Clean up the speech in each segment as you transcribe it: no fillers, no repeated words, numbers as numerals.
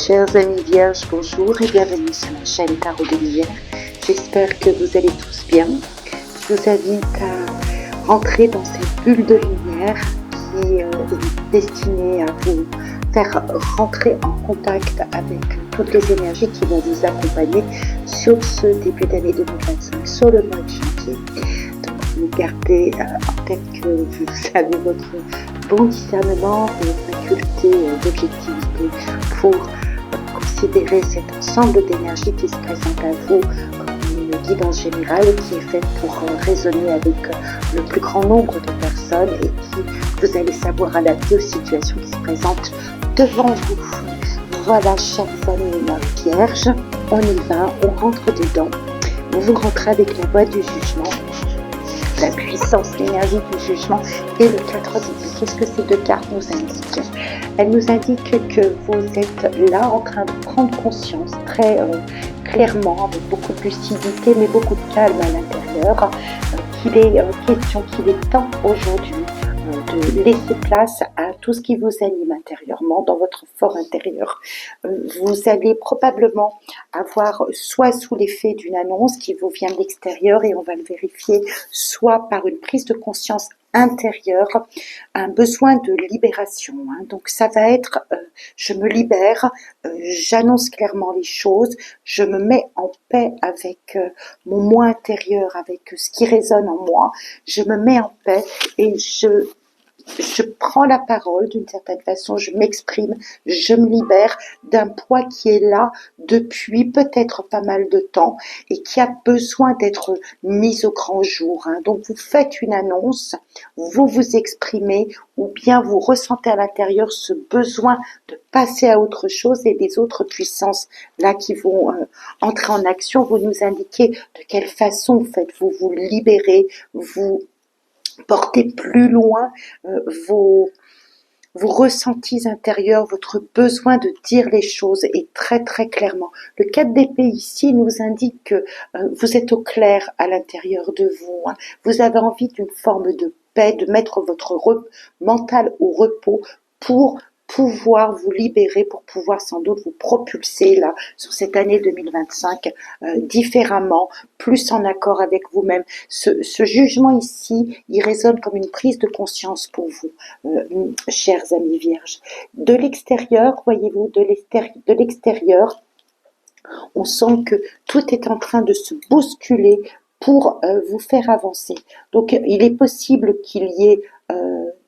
Chers amis vierges, bonjour et bienvenue sur la chaîne Tarot de l'Hiver. J'espère que vous allez tous bien. Je vous invite à rentrer dans cette bulle de lumière qui est destinée à vous faire rentrer en contact avec toutes les énergies qui vont vous accompagner sur ce début d'année 2025, sur le mois de janvier. Donc vous gardez en tête que vous avez votre bon discernement et faculté d'objectivité pour considérer cet ensemble d'énergie qui se présente à vous comme une guidance générale qui est faite pour résonner avec le plus grand nombre de personnes et qui vous allez savoir adapter aux situations qui se présentent devant vous. Voilà, chers amis vierges, on y va, on rentre dedans. Vous rentrez avec la voie du jugement, la puissance, l'énergie du jugement et le 4 d'épée. Qu'est-ce que ces deux cartes nous indiquent? Elles nous indiquent que vous êtes là en train de prendre conscience très clairement, avec beaucoup de lucidité, mais beaucoup de calme à l'intérieur, qu'il est question, qu'il est temps aujourd'hui de laisser place à tout ce qui vous anime intérieurement, dans votre fort intérieur. Vous allez probablement avoir soit sous l'effet d'une annonce qui vous vient de l'extérieur et on va le vérifier, soit par une prise de conscience intérieure, un besoin de libération. Donc ça va être je me libère, j'annonce clairement les choses, je me mets en paix avec mon moi intérieur, avec ce qui résonne en moi, je me mets en paix et je prends la parole d'une certaine façon, je m'exprime, je me libère d'un poids qui est là depuis peut-être pas mal de temps et qui a besoin d'être mis au grand jour. Donc vous faites une annonce, vous vous exprimez ou bien vous ressentez à l'intérieur ce besoin de passer à autre chose et des autres puissances là qui vont entrer en action, vous nous indiquez de quelle façon faites-vous vous libérer, vous portez plus loin vos ressentis intérieurs, votre besoin de dire les choses et très très clairement. Le 4 d'épée ici nous indique que vous êtes au clair à l'intérieur de vous. Vous avez envie d'une forme de paix, de mettre votre mental au repos pour pouvoir vous libérer, pour pouvoir sans doute vous propulser là sur cette année 2025 différemment, plus en accord avec vous-même. Ce jugement ici, il résonne comme une prise de conscience pour vous, chers amis vierges. De l'extérieur, voyez-vous, de l'extérieur, on sent que tout est en train de se bousculer pour vous faire avancer. Donc il est possible qu'il y ait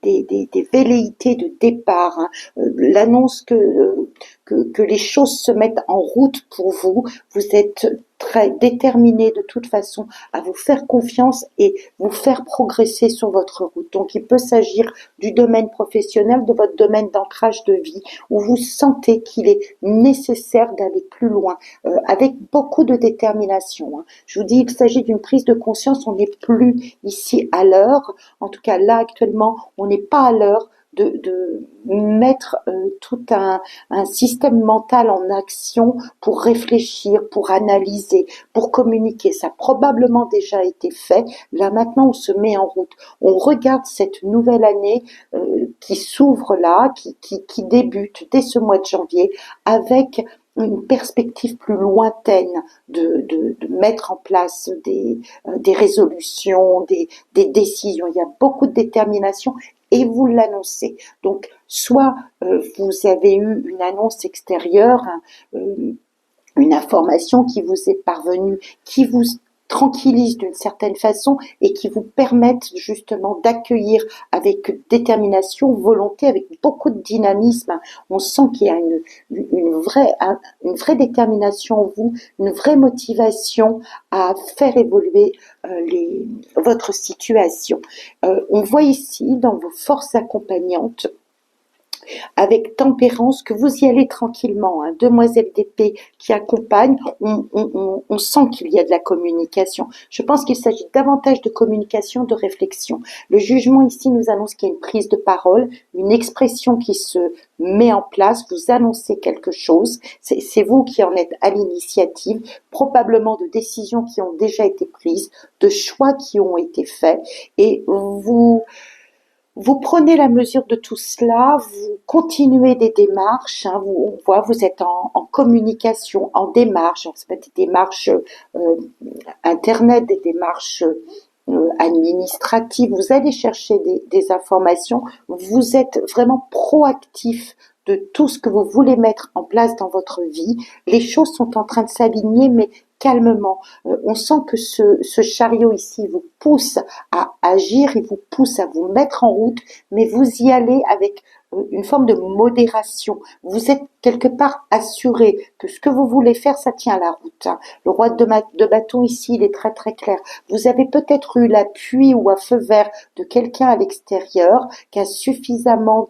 des velléités de départ, l'annonce que les choses se mettent en route pour vous. Vous êtes très déterminé de toute façon à vous faire confiance et vous faire progresser sur votre route. Donc il peut s'agir du domaine professionnel, de votre domaine d'ancrage de vie, où vous sentez qu'il est nécessaire d'aller plus loin, avec beaucoup de détermination. Je vous dis, il s'agit d'une prise de conscience, on n'est plus ici à l'heure, en tout cas là actuellement, on n'est pas à l'heure de mettre tout un système mental en action pour réfléchir, pour analyser, pour communiquer. Ça a probablement déjà été fait. Là maintenant, on se met en route. On regarde cette nouvelle année qui s'ouvre là, qui débute dès ce mois de janvier avec une perspective plus lointaine de mettre en place des résolutions, des décisions. Il y a beaucoup de détermination et vous l'annoncez. Donc, soit vous avez eu une annonce extérieure, une information qui vous est parvenue, qui vous tranquillise d'une certaine façon et qui vous permettent justement d'accueillir avec détermination, volonté, avec beaucoup de dynamisme. On sent qu'il y a une vraie détermination en vous, une vraie motivation à faire évoluer votre situation. On voit ici dans vos forces accompagnantes avec tempérance, que vous y allez tranquillement, demoiselle d'épée qui accompagne, on sent qu'il y a de la communication. Je pense qu'il s'agit davantage de communication, de réflexion. Le jugement ici nous annonce qu'il y a une prise de parole, une expression qui se met en place, vous annoncez quelque chose, c'est vous qui en êtes à l'initiative, probablement de décisions qui ont déjà été prises, de choix qui ont été faits, et Vous prenez la mesure de tout cela, vous continuez des démarches, hein, on voit, vous êtes en communication, en démarche, ça peut être des démarches internet, des démarches administratives, vous allez chercher des informations, vous êtes vraiment proactif de tout ce que vous voulez mettre en place dans votre vie. Les choses sont en train de s'aligner, mais calmement. On sent que ce chariot ici vous pousse à agir, il vous pousse à vous mettre en route, mais vous y allez avec une forme de modération. Vous êtes quelque part assuré que ce que vous voulez faire, ça tient la route, hein. Le roi de bâton ici, il est très très clair. Vous avez peut-être eu l'appui ou un feu vert de quelqu'un à l'extérieur qui a suffisamment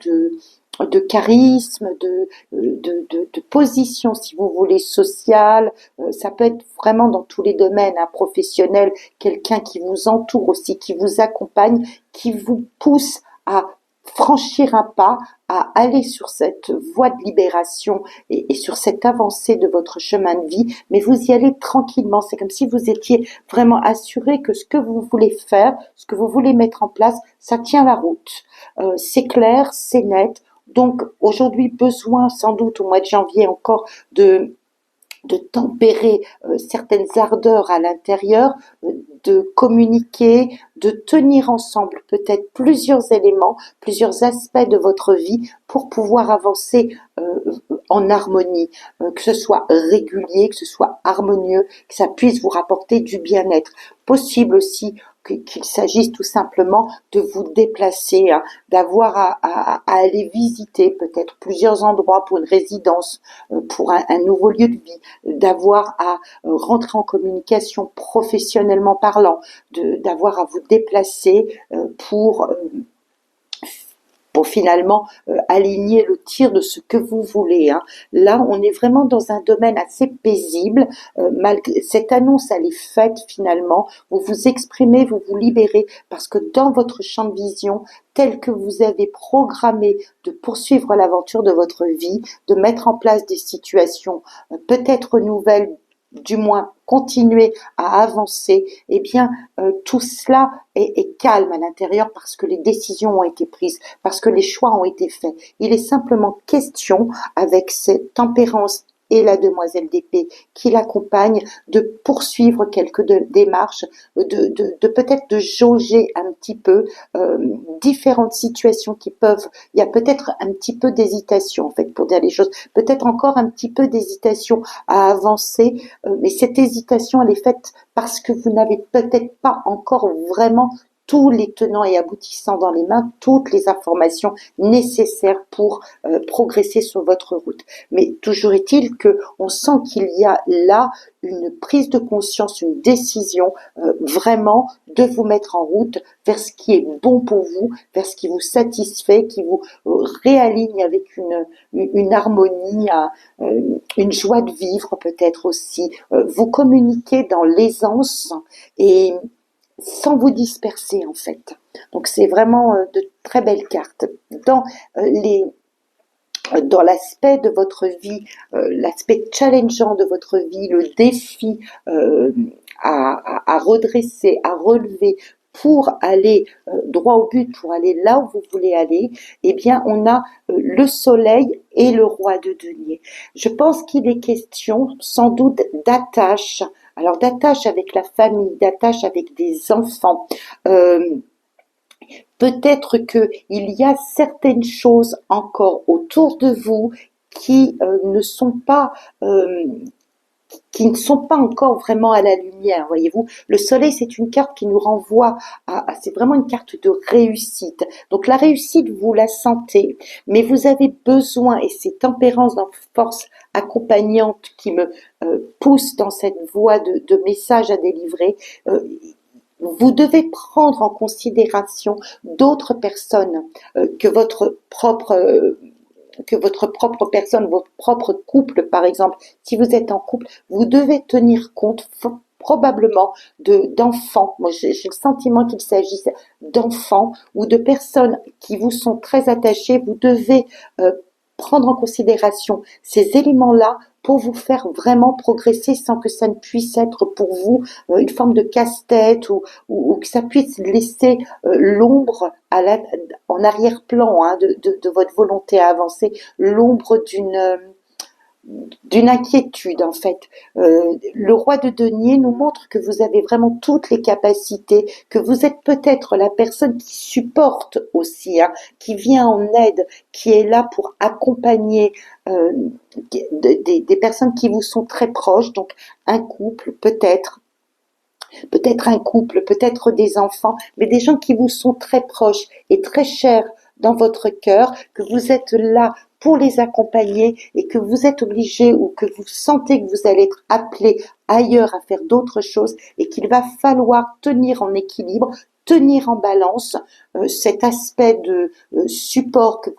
de charisme, de position, si vous voulez, sociale. Ça peut être vraiment dans tous les domaines, hein, professionnel, quelqu'un qui vous entoure aussi, qui vous accompagne, qui vous pousse à franchir un pas, à aller sur cette voie de libération et sur cette avancée de votre chemin de vie, mais vous y allez tranquillement. C'est comme si vous étiez vraiment assuré que ce que vous voulez faire, ce que vous voulez mettre en place, ça tient la route. C'est clair, c'est net. Donc aujourd'hui, besoin sans doute au mois de janvier encore de tempérer certaines ardeurs à l'intérieur, de communiquer, de tenir ensemble peut-être plusieurs éléments, plusieurs aspects de votre vie pour pouvoir avancer en harmonie, que ce soit régulier, que ce soit harmonieux, que ça puisse vous rapporter du bien-être. Possible aussi qu'il s'agisse tout simplement de vous déplacer, hein, d'avoir à aller visiter peut-être plusieurs endroits pour une résidence, pour un nouveau lieu de vie, d'avoir à rentrer en communication professionnellement parlant, d'avoir à vous déplacer pour finalement aligner le tir de ce que vous voulez, hein. Là, on est vraiment dans un domaine assez paisible. Malgré cette annonce, elle est faite finalement. Vous vous exprimez, vous vous libérez, parce que dans votre champ de vision, tel que vous avez programmé de poursuivre l'aventure de votre vie, de mettre en place des situations peut-être nouvelles, du moins continuer à avancer, eh bien tout cela est calme à l'intérieur parce que les décisions ont été prises, parce que les choix ont été faits. Il est simplement question, avec cette tempérance et la demoiselle d'épée qui l'accompagne, de poursuivre quelques démarches, de peut-être de jauger un petit peu différentes situations qui peuvent, il y a peut-être un petit peu d'hésitation en fait pour dire les choses, peut-être encore un petit peu d'hésitation à avancer, mais cette hésitation elle est faite parce que vous n'avez peut-être pas encore vraiment tous les tenants et aboutissants dans les mains, toutes les informations nécessaires pour progresser sur votre route. Mais toujours est-il que on sent qu'il y a là une prise de conscience, une décision vraiment de vous mettre en route vers ce qui est bon pour vous, vers ce qui vous satisfait, qui vous réaligne avec une harmonie, une joie de vivre peut-être aussi. Vous communiquez dans l'aisance et sans vous disperser en fait. Donc c'est vraiment de très belles cartes. Dans l'aspect de votre vie, l'aspect challengeant de votre vie, le défi à redresser, à relever pour aller droit au but, pour aller là où vous voulez aller, eh bien on a le soleil et le roi de denier. Je pense qu'il est question sans doute d'attache, alors d'attache avec la famille, d'attache avec des enfants. Peut-être qu'il y a certaines choses encore autour de vous qui ne sont pas encore vraiment à la lumière, voyez-vous. Le soleil, c'est une carte qui nous renvoie c'est vraiment une carte de réussite. Donc la réussite, vous la sentez, mais vous avez besoin, et c'est tempérance dans force accompagnante qui me pousse dans cette voie de message à délivrer, vous devez prendre en considération d'autres personnes que votre propre personne, votre propre couple par exemple. Si vous êtes en couple, vous devez tenir compte probablement d'enfants. Moi, j'ai le sentiment qu'il s'agisse d'enfants ou de personnes qui vous sont très attachées. Vous devez prendre en considération ces éléments-là pour vous faire vraiment progresser sans que ça ne puisse être pour vous une forme de casse-tête ou que ça puisse laisser l'ombre en arrière-plan hein, de votre volonté à avancer, l'ombre d'une inquiétude en fait. Le roi de denier nous montre que vous avez vraiment toutes les capacités, que vous êtes peut-être la personne qui supporte aussi, hein, qui vient en aide, qui est là pour accompagner des personnes qui vous sont très proches, donc un couple peut-être un couple, peut-être des enfants, mais des gens qui vous sont très proches et très chers dans votre cœur, que vous êtes là pour les accompagner et que vous êtes obligé ou que vous sentez que vous allez être appelé ailleurs à faire d'autres choses et qu'il va falloir tenir en équilibre, tenir en balance cet aspect de support que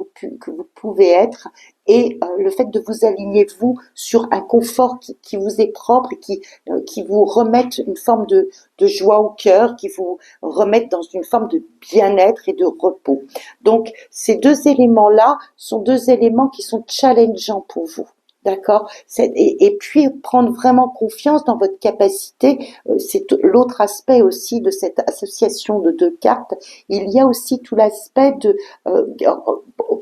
vous pouvez être et le fait de vous aligner vous sur un confort qui vous est propre et qui vous remette une forme de joie au cœur, qui vous remette dans une forme de bien-être et de repos. Donc ces deux éléments-là sont deux éléments qui sont challengeants pour vous. D'accord. Et puis prendre vraiment confiance dans votre capacité, c'est l'autre aspect aussi de cette association de deux cartes. Il y a aussi tout l'aspect de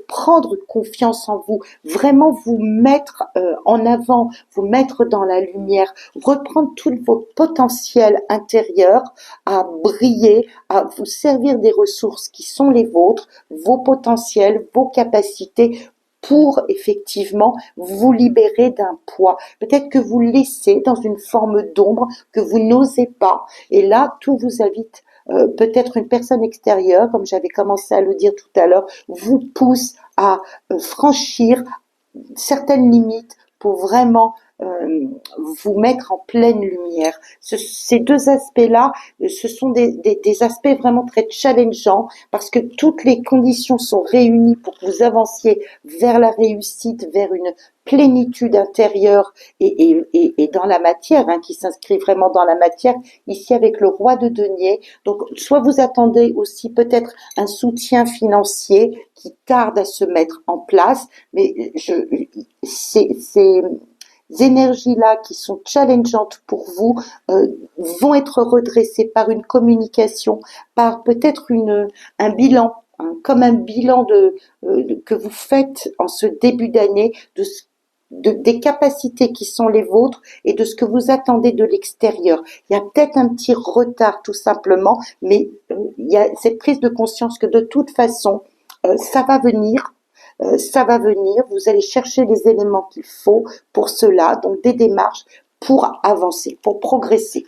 prendre confiance en vous, vraiment vous mettre en avant, vous mettre dans la lumière, reprendre tout votre potentiel intérieur à briller, à vous servir des ressources qui sont les vôtres, vos potentiels, vos capacités, pour effectivement vous libérer d'un poids. Peut-être que vous laissez dans une forme d'ombre que vous n'osez pas. Et là, tout vous invite, peut-être une personne extérieure, comme j'avais commencé à le dire tout à l'heure, vous pousse à franchir certaines limites pour vraiment vous mettre en pleine lumière. Ces deux aspects-là, ce sont des aspects vraiment très challengeants parce que toutes les conditions sont réunies pour que vous avanciez vers la réussite, vers une plénitude intérieure et dans la matière, hein, qui s'inscrit vraiment dans la matière, ici avec le roi de denier. Donc, soit vous attendez aussi peut-être un soutien financier qui tarde à se mettre en place, mais ces énergies-là qui sont challengeantes pour vous vont être redressées par une communication, par peut-être un bilan, hein, comme un bilan que vous faites en ce début d'année des capacités qui sont les vôtres et de ce que vous attendez de l'extérieur. Il y a peut-être un petit retard tout simplement, mais il y a cette prise de conscience que de toute façon, ça va venir. Ça va venir, vous allez chercher les éléments qu'il faut pour cela, donc des démarches pour avancer, pour progresser.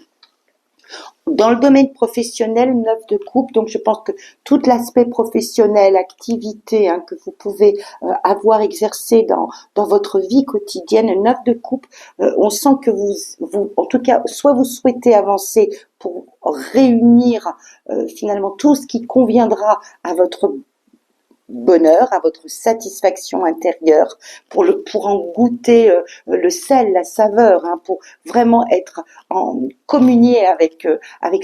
Dans le domaine professionnel, 9 de coupe, donc je pense que tout l'aspect professionnel, activité hein, que vous pouvez avoir exercé dans votre vie quotidienne, 9 de coupe, on sent que vous, en tout cas, soit vous souhaitez avancer pour réunir finalement tout ce qui conviendra à votre bonheur, à votre satisfaction intérieure, pour en goûter le sel, la saveur, hein, pour vraiment être en communier avec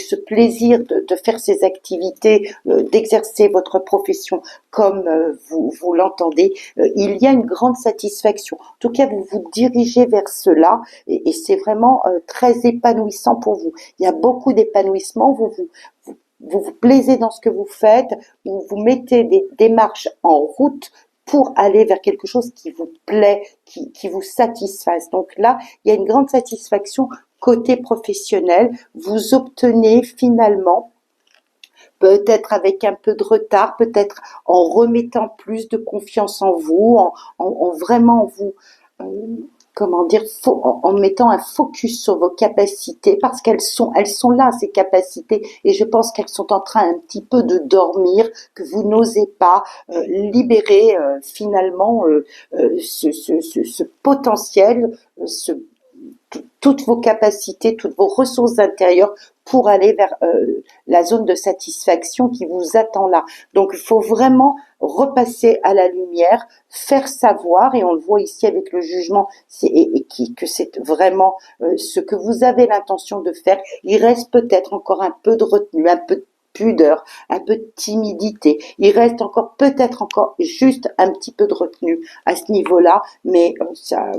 ce plaisir de faire ces activités, d'exercer votre profession comme vous l'entendez. Il y a une grande satisfaction. En tout cas, vous vous dirigez vers cela et c'est vraiment très épanouissant pour vous. Il y a beaucoup d'épanouissement. Vous vous plaisez dans ce que vous faites, vous mettez des démarches en route pour aller vers quelque chose qui vous plaît, qui vous satisfasse. Donc là, il y a une grande satisfaction côté professionnel. Vous obtenez finalement, peut-être avec un peu de retard, peut-être en remettant plus de confiance en vous, en vraiment vous... comment dire, en mettant un focus sur vos capacités, parce qu'elles sont là, ces capacités, et je pense qu'elles sont en train un petit peu de dormir, que vous n'osez pas libérer finalement ce potentiel, toutes vos capacités, toutes vos ressources intérieures pour aller vers la zone de satisfaction qui vous attend là. Donc, il faut vraiment repasser à la lumière, faire savoir, et on le voit ici avec le jugement, que c'est vraiment ce que vous avez l'intention de faire. Il reste peut-être encore un peu de retenue, un peu de pudeur, un peu de timidité. Il reste peut-être encore juste un petit peu de retenue à ce niveau-là, mais ça...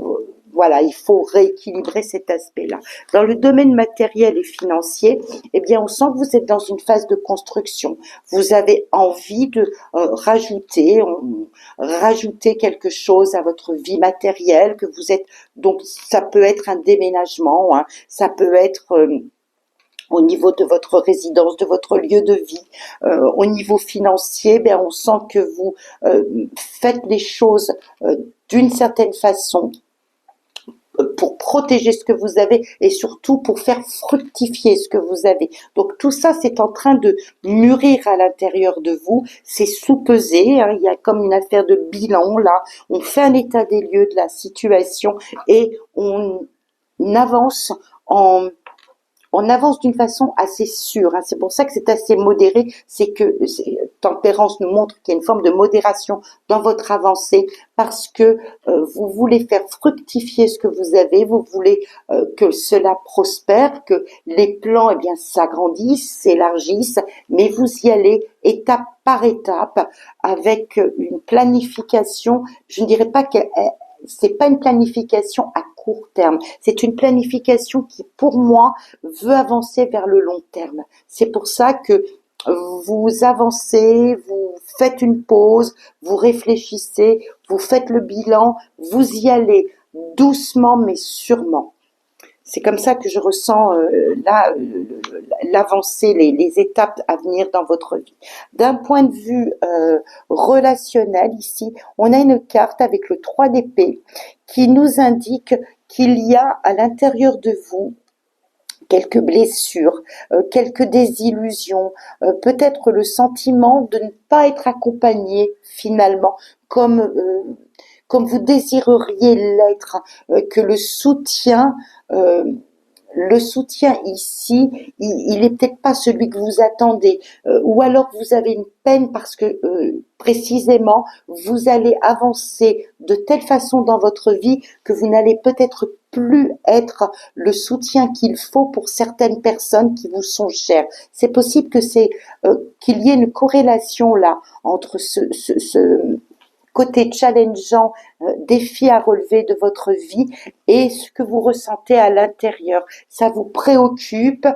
voilà, il faut rééquilibrer cet aspect-là. Dans le domaine matériel et financier, eh bien, on sent que vous êtes dans une phase de construction. Vous avez envie de rajouter quelque chose à votre vie matérielle, que vous êtes, donc ça peut être un déménagement, hein, ça peut être au niveau de votre résidence, de votre lieu de vie. Au niveau financier, ben, on sent que vous faites les choses d'une certaine façon pour protéger ce que vous avez et surtout pour faire fructifier ce que vous avez. Donc tout ça, c'est en train de mûrir à l'intérieur de vous. C'est sous-pesé, hein, il y a comme une affaire de bilan là. On fait un état des lieux de la situation et on avance on avance d'une façon assez sûre, hein. C'est pour ça que c'est assez modéré, c'est que Tempérance nous montre qu'il y a une forme de modération dans votre avancée parce que vous voulez faire fructifier ce que vous avez, vous voulez que cela prospère, que les plans eh bien s'agrandissent, s'élargissent, mais vous y allez étape par étape avec une planification. Je ne dirais pas que c'est pas une planification à court terme, c'est une planification qui, pour moi, veut avancer vers le long terme. C'est pour ça que vous avancez, vous faites une pause, vous réfléchissez, vous faites le bilan, vous y allez doucement mais sûrement. C'est comme ça que je ressens l'avancée, les étapes à venir dans votre vie. D'un point de vue relationnel, ici, on a une carte avec le 3 d'épée qui nous indique qu'il y a à l'intérieur de vous quelques blessures, quelques désillusions, peut-être le sentiment de ne pas être accompagné finalement comme vous désireriez l'être, que le soutien ici, il est peut-être pas celui que vous attendez, ou alors vous avez une peine parce que précisément vous allez avancer de telle façon dans votre vie que vous n'allez peut-être plus être le soutien qu'il faut pour certaines personnes qui vous sont chères. C'est possible que qu'il y ait une corrélation là entre ce côté challengeant, défi à relever de votre vie et ce que vous ressentez à l'intérieur. Ça vous préoccupe,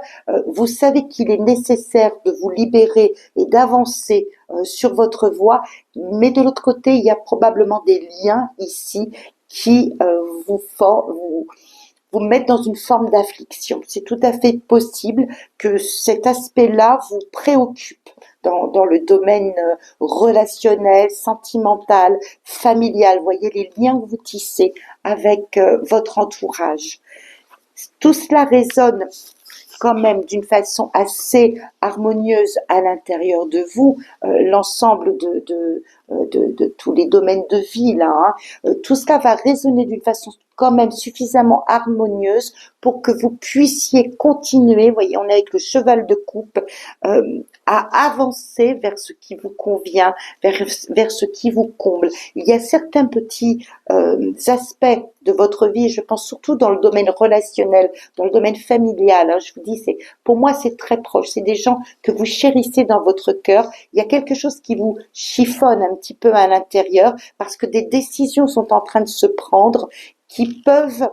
vous savez qu'il est nécessaire de vous libérer et d'avancer sur votre voie, mais de l'autre côté, il y a probablement des liens ici qui vous mettent dans une forme d'affliction. C'est tout à fait possible que cet aspect-là vous préoccupe dans le domaine relationnel, sentimental, familial. Vous voyez les liens que vous tissez avec votre entourage. Tout cela résonne quand même d'une façon assez harmonieuse à l'intérieur de vous, l'ensemble de tous les domaines de vie là, hein. Tout cela va résonner d'une façon quand même suffisamment harmonieuse pour que vous puissiez continuer, vous voyez, on est avec le cheval de coupe, à avancer vers ce qui vous convient, vers ce qui vous comble. Il y a certains petits aspects de votre vie, je pense surtout dans le domaine relationnel, dans le domaine familial, hein, je vous dis, pour moi c'est très proche, c'est des gens que vous chérissez dans votre cœur, il y a quelque chose qui vous chiffonne un petit peu à l'intérieur parce que des décisions sont en train de se prendre qui peuvent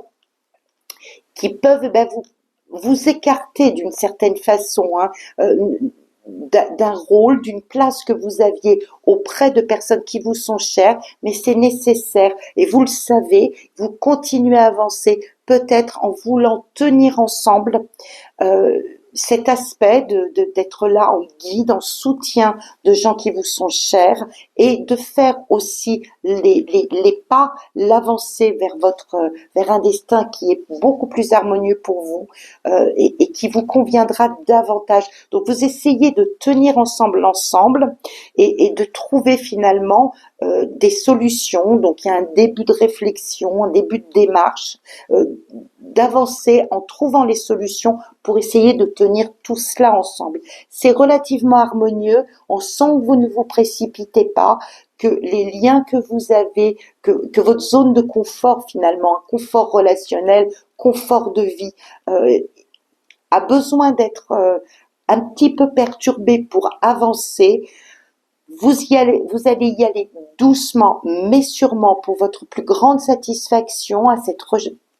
ben, vous écarter d'une certaine façon, hein, d'un rôle, d'une place que vous aviez auprès de personnes qui vous sont chères, mais c'est nécessaire et vous le savez, vous continuez à avancer peut-être en voulant tenir ensemble cet aspect d'être là en guide, en soutien de gens qui vous sont chers et de faire aussi les pas, l'avancée vers un destin qui est beaucoup plus harmonieux pour vous et qui vous conviendra davantage. Donc vous essayez de tenir ensemble l'ensemble et de trouver finalement des solutions. Donc il y a un début de réflexion, un début de démarche, d'avancer en trouvant les solutions pour essayer de tenir tout cela ensemble. C'est relativement harmonieux, on sent que vous ne vous précipitez pas, que les liens que vous avez, que votre zone de confort finalement, un confort relationnel, confort de vie, a besoin d'être un petit peu perturbé pour avancer. Vous allez y aller doucement, mais sûrement pour votre plus grande satisfaction,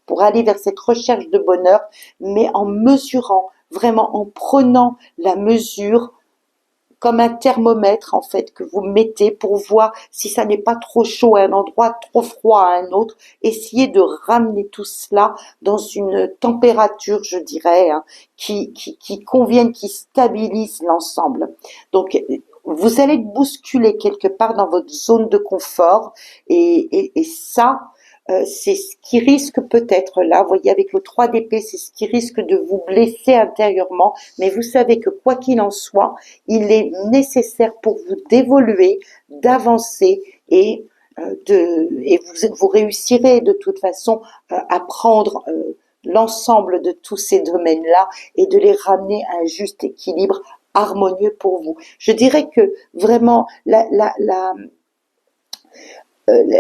pour aller vers cette recherche de bonheur, mais en mesurant, vraiment en prenant la mesure comme un thermomètre en fait que vous mettez pour voir si ça n'est pas trop chaud à un endroit, trop froid à un autre. Essayez de ramener tout cela dans une température, je dirais, hein, qui convienne, qui stabilise l'ensemble. Donc vous allez bousculer quelque part dans votre zone de confort et ça, c'est ce qui risque peut-être là, vous voyez avec le 3 d'épée, c'est ce qui risque de vous blesser intérieurement, mais vous savez que quoi qu'il en soit, il est nécessaire pour vous d'évoluer, d'avancer et vous réussirez de toute façon à prendre l'ensemble de tous ces domaines-là et de les ramener à un juste équilibre harmonieux pour vous. Je dirais que vraiment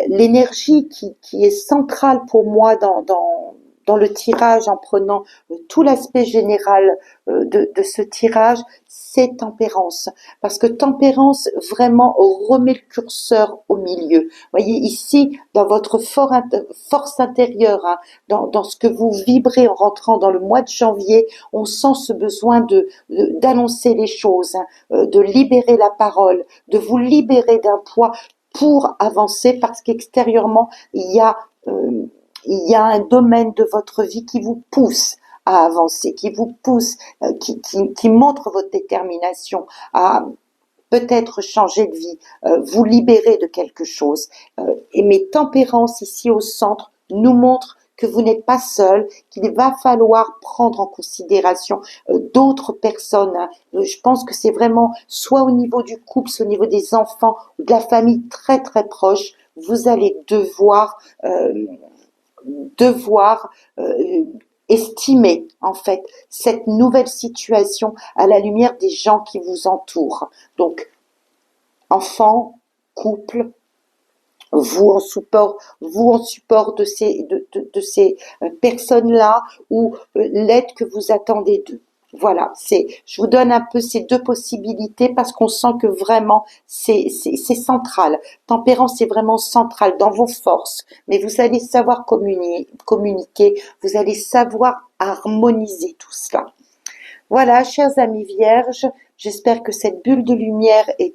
l'énergie qui est centrale pour moi dans le tirage, en prenant tout l'aspect général de ce tirage, c'est tempérance. Parce que tempérance vraiment remet le curseur au milieu. Vous voyez ici, dans votre force intérieure, hein, dans ce que vous vibrez en rentrant dans le mois de janvier, on sent ce besoin d'annoncer les choses, hein, de libérer la parole, de vous libérer d'un poids pour avancer, parce qu'extérieurement, il y a un domaine de votre vie qui vous pousse à avancer, qui vous pousse, qui montre votre détermination à peut-être changer de vie, vous libérer de quelque chose. Et mes tempérances ici au centre nous montrent que vous n'êtes pas seul, qu'il va falloir prendre en considération d'autres personnes. Hein. Je pense que c'est vraiment soit au niveau du couple, soit au niveau des enfants ou de la famille très très proche, vous allez devoir estimer en fait cette nouvelle situation à la lumière des gens qui vous entourent. Donc, enfants, couple, vous en support de ces personnes-là ou l'aide que vous attendez d'eux. Voilà, je vous donne un peu ces deux possibilités parce qu'on sent que vraiment c'est central. Tempérance, c'est vraiment central dans vos forces, mais vous allez savoir communiquer, vous allez savoir harmoniser tout cela. Voilà, chers amis vierges, j'espère que cette bulle de lumière est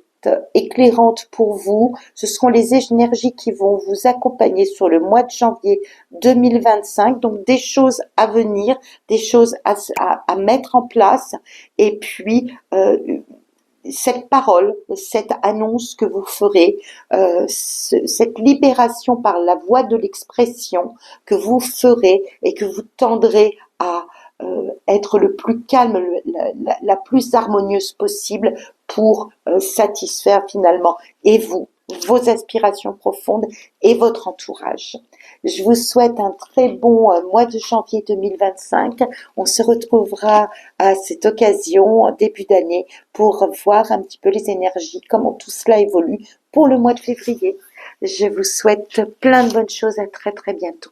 éclairante pour vous. Ce seront les énergies qui vont vous accompagner sur le mois de janvier 2025. Donc des choses à venir, des choses à mettre en place. Et puis cette parole, cette annonce que vous ferez, cette libération par la voie de l'expression que vous ferez et que vous tendrez à être le plus calme, la plus harmonieuse possible pour satisfaire finalement et vous, vos aspirations profondes et votre entourage. Je vous souhaite un très bon mois de janvier 2025. On se retrouvera à cette occasion, début d'année, pour voir un petit peu les énergies, comment tout cela évolue pour le mois de février. Je vous souhaite plein de bonnes choses, à très très bientôt.